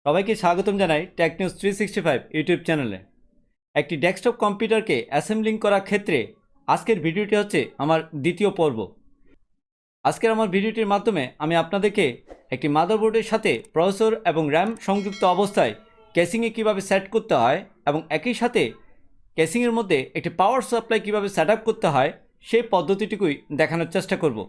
সবাইকে স্বাগতম জানাই টেক নিউজ 365 ইউটিউব চ্যানেলে। একটি ডেস্কটপ কম্পিউটারকে অ্যাসেম্বলিং করার ক্ষেত্রে আজকের ভিডিওটি হচ্ছে আমার দ্বিতীয় পর্ব। আজকের আমার ভিডিওটির মাধ্যমে আমি আপনাদেরকে একটি মাদারবোর্ডের সাথে প্রসেসর এবং র্যাম সংযুক্ত অবস্থায় কেসিংয়ে কীভাবে সেট করতে হয় এবং একই সাথে কেসিংয়ের মধ্যে একটি পাওয়ার সাপ্লাই কীভাবে সেট আপ করতে হয় সেই পদ্ধতিটুকুই দেখানোর চেষ্টা করব।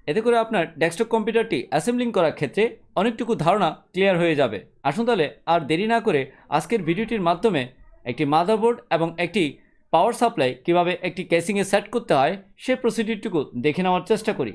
এতে করে আপনার ডেস্কটপ কম্পিউটারটি অ্যাসেম্বলিং করার ক্ষেত্রে অনেকটুকু ধারণা ক্লিয়ার হয়ে যাবে। আসুন তাহলে আর দেরি না করে আজকের ভিডিওটির মাধ্যমে একটি মাদারবোর্ড এবং একটি পাওয়ার সাপ্লাই কিভাবে একটি কেসিংয়ে সেট করতে হয় সেই প্রসিডিউরটুকু দেখে নেওয়ার চেষ্টা করি।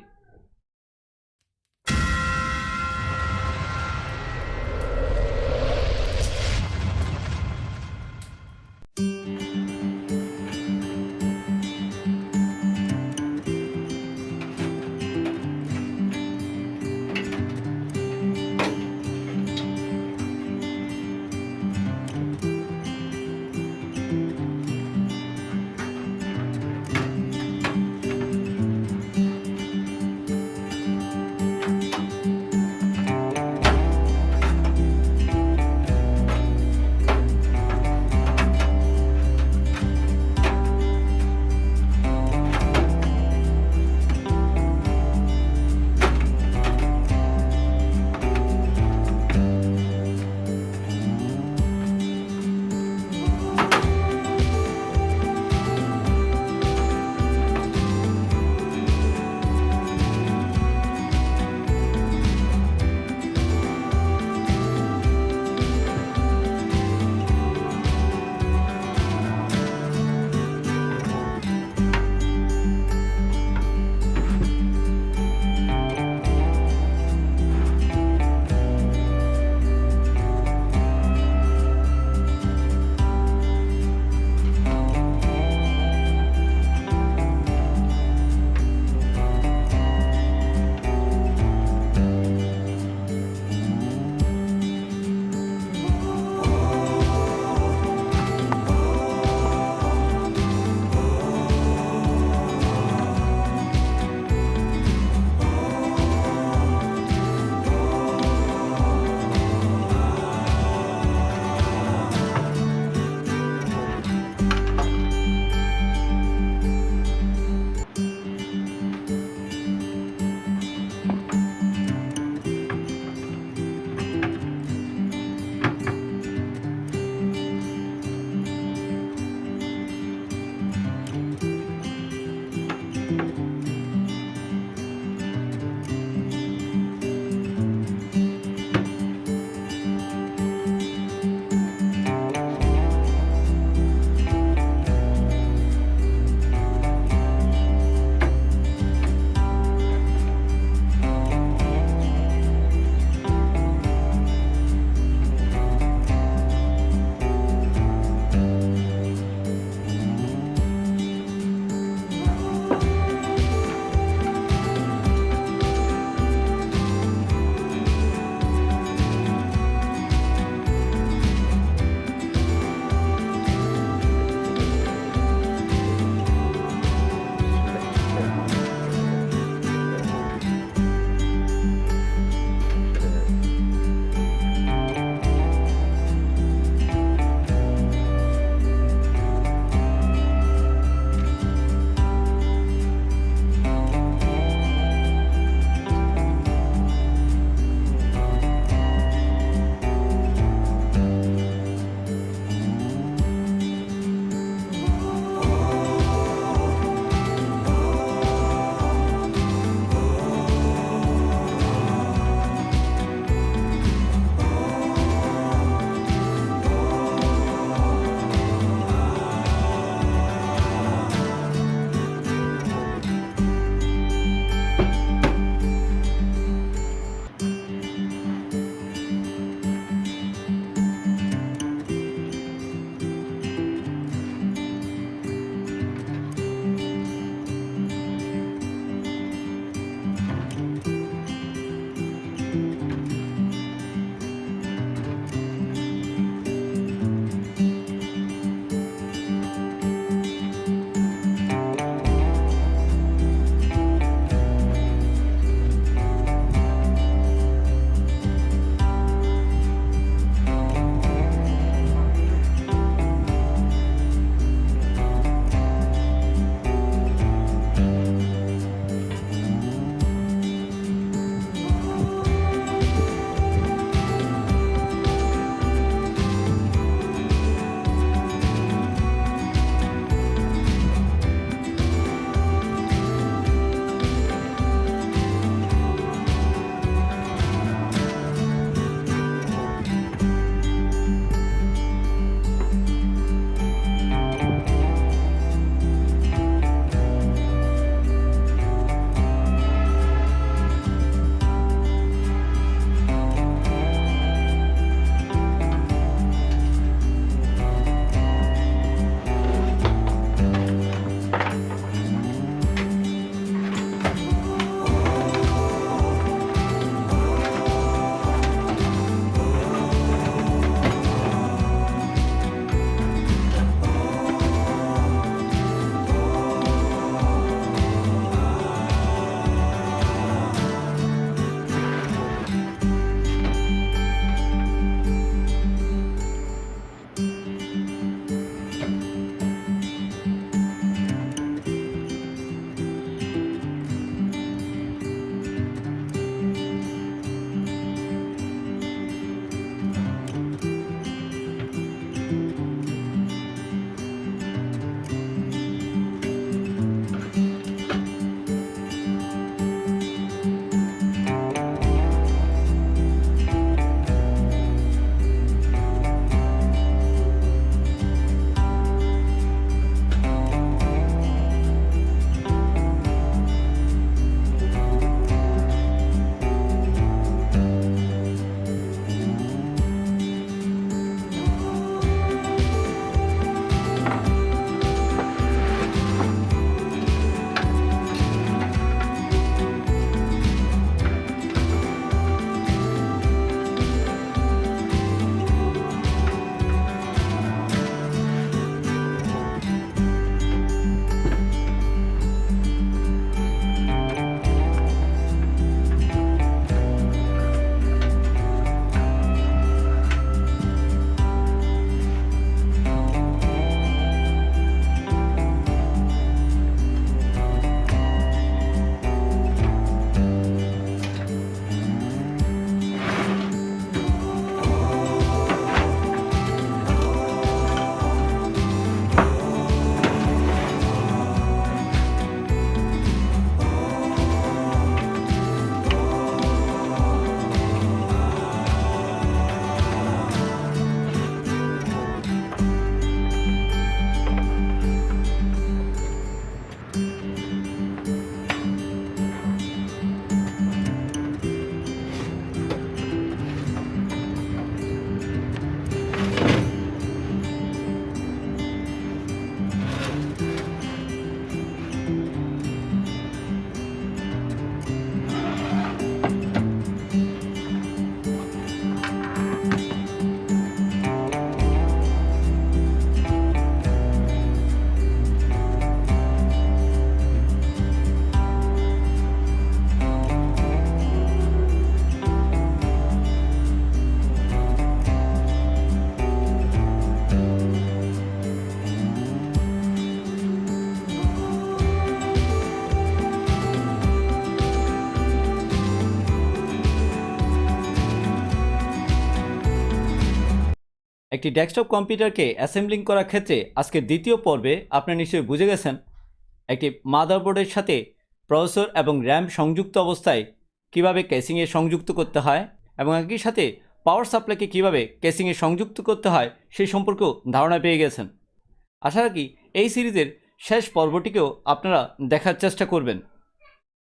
একটি ডেস্কটপ কম্পিউটারকে অ্যাসেম্বলিং করার ক্ষেত্রে আজকের দ্বিতীয় পর্বে আপনারা নিশ্চয়ই বুঝে গেছেন একটি মাদারবোর্ডের সাথে প্রসেসর এবং র্যাম সংযুক্ত অবস্থায় কিভাবে কেসিংয়ে সংযুক্ত করতে হয় এবং একই সাথে পাওয়ার সাপ্লাইকে কিভাবে কেসিংয়ে সংযুক্ত করতে হয় সেই সম্পর্কেও ধারণা পেয়ে গেছেন। আশা রাখি এই সিরিজের শেষ পর্বটিকেও আপনারা দেখার চেষ্টা করবেন।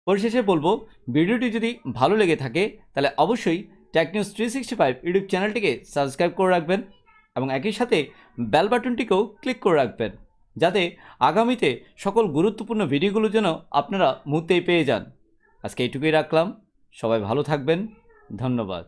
পরিশেষে বলবো, ভিডিওটি যদি ভালো লেগে থাকে তাহলে অবশ্যই টেকনিউজ 365 ইউটিউব চ্যানেলটিকে সাবস্ক্রাইব করে রাখবেন এবং একই সাথে বেল বাটনটিকেও ক্লিক করে রাখবেন, যাতে আগামীতে সকল গুরুত্বপূর্ণ ভিডিওগুলো যেন আপনারা মুহূর্তেই পেয়ে যান। আজকে এইটুকুই রাখলাম। সবাই ভালো থাকবেন। ধন্যবাদ।